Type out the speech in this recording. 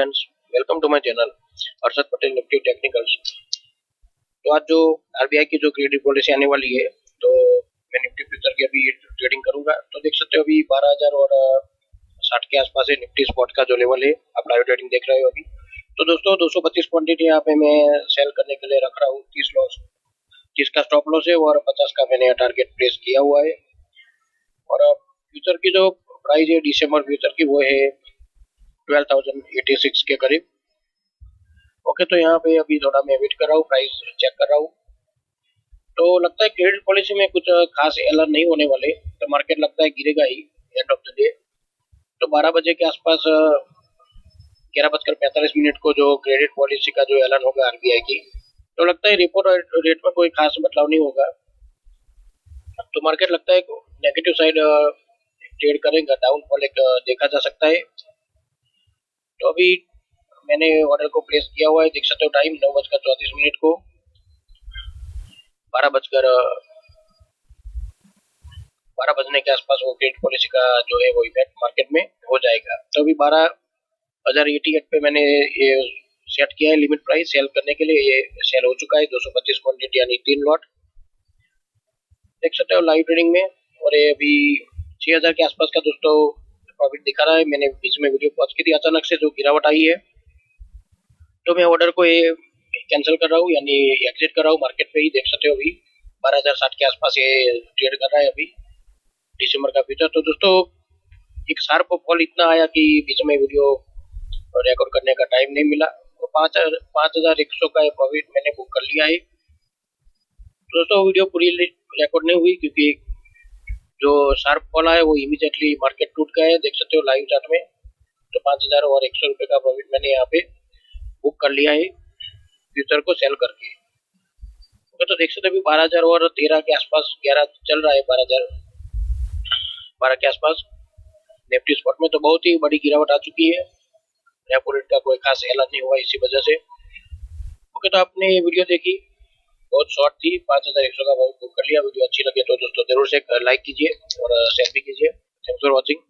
Friends, welcome to my channel Harshad Patel Nifty technicals. तो आज जो आरबीआई की जो क्रेडिट पॉलिसी आने वाली है, तो मैं निफ्टी फ्यूचर की अभी ट्रेडिंग करूंगा। तो देख सकते हो अभी 12,000 और 60 के आसपास है निफ्टी स्पॉट का जो लेवल है। आप लाइव ट्रेडिंग देख रहे हो अभी। तो दोस्तों 225 क्वांटिटी यहाँ पे मैं सेल करने के लिए रख रहा हूँ। 30 का स्टॉप लॉस है और 50 का मैंने टारगेट प्लेस किया हुआ है। और फ्यूचर की जो प्राइस है दिसंबर फ्यूचर की, वो है 12,086 के करीब। ओके, तो यहाँ पे अभी थोड़ा मैं वेट कर रहा हूँ, प्राइस चेक कर रहा हूँ। तो लगता है क्रेडिट पॉलिसी में कुछ खास ऐलान नहीं होने वाले, तो मार्केट लगता है गिरेगा ही एंड ऑफ द डे। तो 12 बजे के आसपास 11:45 को जो क्रेडिट पॉलिसी का जो ऐलान होगा आरबीआई की, तो लगता है रेपो रेट में कोई खास बदलाव नहीं होगा। तो मार्केट लगता है नेगेटिव साइड ट्रेड करेगा, डाउनफॉल एक देखा जा सकता है। तो अभी मैंने ऑर्डर को प्लेस किया हुआ है, देख सकते हो टाइम 9:34 को 12 बजने के आसपास वो क्रेडिट पॉलिसी का जो है वो इफेक्ट मार्केट में हो जाएगा। तो अभी 12,088 पे मैंने ये सेट किया है लिमिट प्राइस सेल करने के लिए। ये सेल हो चुका है 225 क्वांटिटी यानी 3 लॉट, देख सकते हो लाइव ट्रेडिंग में। और ये अभी 6,000 के आसपास का दोस्तों प्रॉफिट दिखा रहा है। मैंने बीच में वीडियो पॉज की थी, अचानक से जो गिरावट आई है, तो मैं ऑर्डर को ये कैंसिल कर रहा हूँ यानी एग्जिट कर रहा हूँ मार्केट पे ही। देख सकते हो अभी 12,060 के आसपास ये ट्रेड कर रहा है अभी दिसंबर का फ्यूचर। तो दोस्तों एक शार्प फॉल इतना आया कि बीच में वीडियो रिकॉर्ड करने का टाइम नहीं मिला। तो 5,100 का प्रॉफिट मैंने बुक कर लिया है। तो दोस्तों वीडियो पूरी रिकॉर्ड नहीं हुई क्योंकि जो शार्प फॉल आया वो इमीडिएटली मार्केट टूट गया है, देख सकते हो लाइव चार्ट में। तो 5,100 रुपये का प्रॉफिट मैंने यहाँ पे बुक कर लिया है फ्यूचर को सेल करके। ओके, तो देख सकते हो अभी 12,000 और 13 के आसपास 11 चल रहा है, 12 के आसपास निफ्टी स्पॉट में। तो बहुत ही बड़ी गिरावट आ चुकी है, रेपो रेट का कोई खास ऐलान नहीं हुआ इसी वजह से। ओके, तो आपने ये वीडियो देखी, बहुत शॉर्ट थी, 5,100 का बुक कर लिया। वीडियो अच्छी लगे तो दोस्तों जरूर से लाइक कीजिए और शेयर भी कीजिए। Thanks for watching.